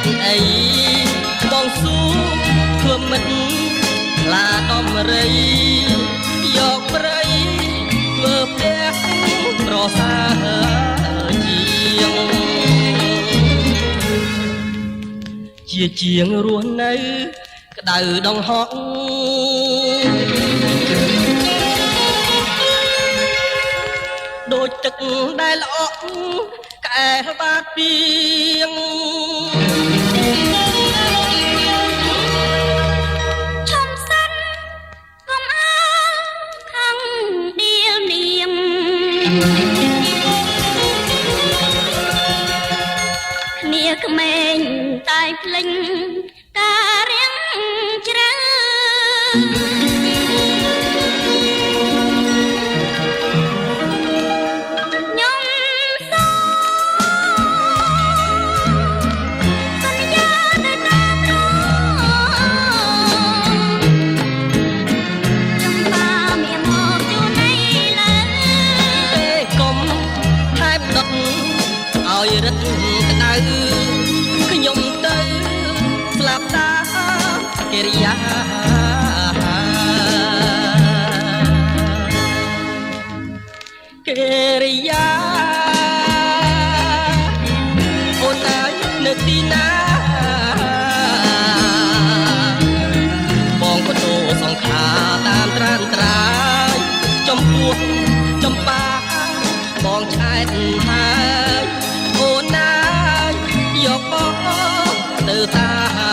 ចិត្តអីបងសួរធ្វើមិនឡាដំរីយកព្រៃធ្វើផ្ទះប្រសើរជាងរស់នៅក្តៅដងហក់ដូចទឹកដែលល្អក់កែបាតពីងឈំសិនកុំអើខាងដៀលនាងគ្នាក្មេងតែភ្លេចការរៀងជ្រៅឲ្យរឹតក្តៅខ្ញុំទៅស្លាប់តាកិរិយាកិរិយាអូនអើយនៅទីណាបងក៏ដូរសង្ខារតាមត្រានត្រាយចំពោះចំបាបងឆ្អែតហើយអូនណាយកបងទៅតា